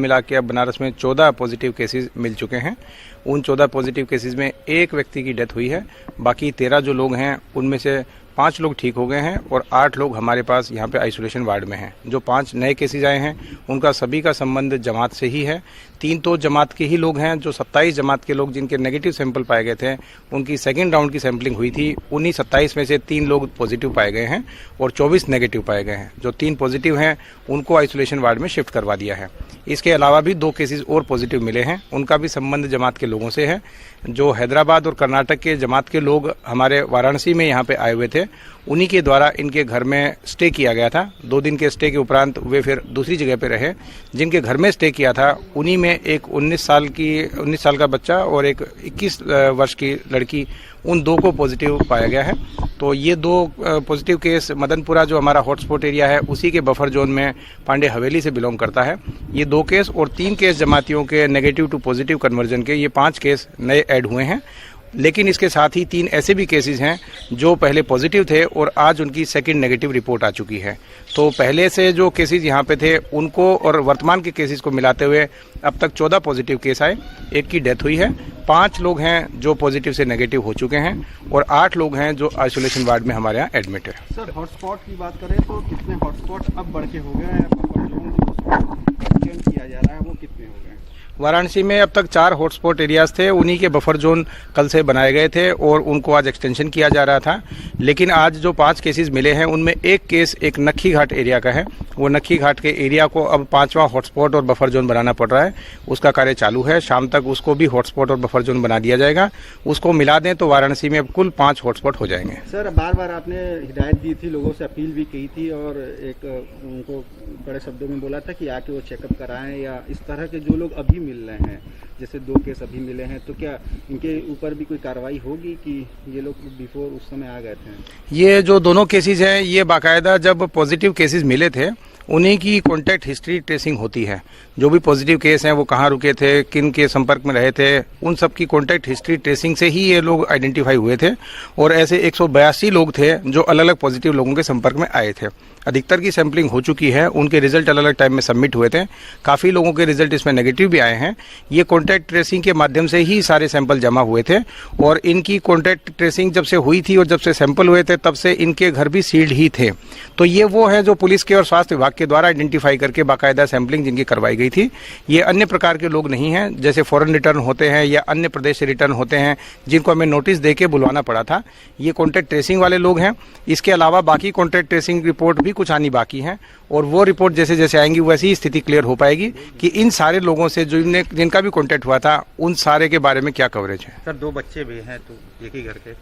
मिला के अब बनारस में 14 पॉजिटिव केसेस मिल चुके हैं। उन 14 पॉजिटिव केसेस में एक व्यक्ति की डेथ हुई है। बाकी 13 जो लोग हैं उनमें से 5 लोग ठीक हो गए हैं और 8 लोग हमारे पास यहाँ पे आइसोलेशन वार्ड में हैं। जो 5 नए केसेज आए हैं उनका सभी का संबंध जमात से ही है। 3 तो जमात के ही लोग हैं। जो 27 जमात के लोग जिनके नेगेटिव सैंपल पाए गए थे उनकी सेकेंड राउंड की सैंपलिंग हुई थी। उन्हीं 27 में से 3 लोग पॉजिटिव पाए गए हैं और 24 नेगेटिव पाए गए हैं। जो 3 पॉजिटिव हैं उनको आइसोलेशन वार्ड में शिफ्ट करवा दिया है। इसके अलावा भी 2 केसेस और पॉजिटिव मिले हैं, उनका भी संबंध जमात के लोगों से है। जो हैदराबाद और कर्नाटक के जमात के लोग हमारे वाराणसी में यहाँ पे आए हुए थे, उन्हीं के द्वारा इनके घर में स्टे किया गया था। 2 दिन के स्टे के उपरांत वे फिर दूसरी जगह पे रहे। जिनके घर में स्टे किया था उन्हीं में एक 19 साल का बच्चा और एक 21 वर्ष की लड़की, उन 2 को पॉजिटिव पाया गया है। तो ये 2 पॉजिटिव केस मदनपुरा जो हमारा हॉटस्पॉट एरिया है उसी के बफर जोन में पांडे हवेली से बिलोंग करता है। ये 2 केस और 3 केस जमातियों के नेगेटिव टू पॉजिटिव कन्वर्जन के, ये 5 केस नए ऐड हुए हैं। लेकिन इसके साथ ही 3 ऐसे भी केसेस हैं जो पहले पॉजिटिव थे और आज उनकी सेकंड नेगेटिव रिपोर्ट आ चुकी है। तो पहले से जो केसेस यहाँ पे थे उनको और वर्तमान के केसेस को मिलाते हुए अब तक 14 पॉजिटिव केस आए, 1 की डेथ हुई है। 5 लोग हैं जो पॉजिटिव से नेगेटिव हो चुके हैं और 8 लोग हैं जो आइसोलेशन वार्ड में हमारे यहाँ एडमिट है। सर, हॉटस्पॉट की बात करें तो कितने हॉटस्पॉट अब बढ़ के हो गए हैं? किया जा रहा है वो कितने हो गए? वाराणसी में अब तक 4 हॉटस्पॉट एरियाज थे, उन्हीं के बफर जोन कल से बनाए गए थे और उनको आज एक्सटेंशन किया जा रहा था। लेकिन आज जो 5 केसेस मिले हैं उनमें एक केस एक नक्खी घाट एरिया का है। वो नक्खी घाट के एरिया को अब 5वां हॉटस्पॉट और बफर जोन बनाना पड़ रहा है। उसका कार्य चालू है, शाम तक उसको भी हॉटस्पॉट और बफर जोन बना दिया जाएगा। उसको मिला दें तो वाराणसी में अब कुल 5 हॉटस्पॉट हो जाएंगे। सर, बार बार आपने हिदायत दी थी, लोगों से अपील भी की थी और एक उनको बड़े शब्दों में बोला था कि आके वो चेकअप कराएं, या इस तरह के जो लोग अभी मिल रहे हैं, जैसे 2 केस अभी मिले हैं, तो क्या इनके ऊपर भी कोई कार्रवाई होगी कि ये लोग बिफोर उस समय आ गए थे? ये जो दोनों केसेस हैं ये बाकायदा जब पॉजिटिव केसेस मिले थे उन्हीं की कॉन्टैक्ट हिस्ट्री ट्रेसिंग होती है। जो भी पॉजिटिव केस हैं वो कहाँ रुके थे, किन के संपर्क में रहे थे, उन सब की कॉन्टैक्ट हिस्ट्री ट्रेसिंग से ही ये लोग आइडेंटिफाई हुए थे। और ऐसे 182 लोग थे जो अलग अलग पॉजिटिव लोगों के संपर्क में आए थे। अधिकतर की सैंपलिंग हो चुकी है, उनके रिजल्ट अलग अलग टाइम में सबमिट हुए थे। काफ़ी लोगों के रिजल्ट इसमें नेगेटिव भी आए हैं। ये कॉन्टैक्ट ट्रेसिंग के माध्यम से ही सारे सैंपल जमा हुए थे और इनकी कॉन्टैक्ट ट्रेसिंग जब से हुई थी और जब से सैंपल हुए थे तब से इनके घर भी सील्ड ही थे। तो ये वो है जो पुलिस के और स्वास्थ्य विभाग के द्वारा आइडेंटिफाई करके बाकायदा सैंपलिंग जिनकी करवाई गई थी। ये अन्य प्रकार के लोग नहीं हैं जैसे फॉरेन रिटर्न होते हैं या अन्य प्रदेश से रिटर्न होते हैं जिनको हमें नोटिस दे के बुलवाना पड़ा था। ये कॉन्टैक्ट ट्रेसिंग वाले लोग हैं। इसके अलावा बाकी कॉन्टैक्ट ट्रेसिंग रिपोर्ट भी कुछ आनी बाकी है और वो रिपोर्ट जैसे जैसे आएंगी वैसी ही स्थिति क्लियर हो पाएगी कि इन सारे लोगों से जिनका भी कॉन्टैक्ट हुआ था उन सारे के बारे में क्या कवरेज है। सर, 2 बच्चे भी हैं, तो एक ही घर के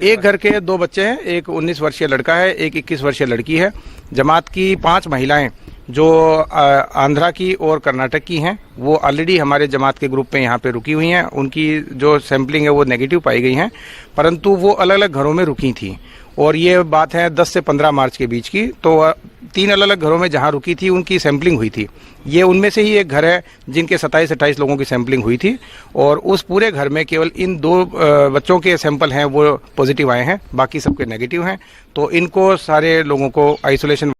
एक घर के 2 बच्चे हैं, एक 19 वर्षीय लड़का है, एक 21 वर्षीय लड़की है। जमात की 5 महिलाएं जो आंध्रा की और कर्नाटक की हैं वो ऑलरेडी हमारे जमात के ग्रुप में यहाँ पे रुकी हुई हैं। उनकी जो सैंपलिंग है वो नेगेटिव पाई गई हैं, परंतु वो अलग अलग घरों में रुकी थी और ये बात है 10 से 15 मार्च के बीच की। तो 3 अलग अलग घरों में जहाँ रुकी थी उनकी सैंपलिंग हुई थी। ये उनमें से ही एक घर है जिनके 27-28 लोगों की सैंपलिंग हुई थी और उस पूरे घर में केवल इन 2 बच्चों के सैंपल हैं वो पॉजिटिव आए हैं, बाकी सबके नेगेटिव हैं। तो इनको सारे लोगों को आइसोलेशन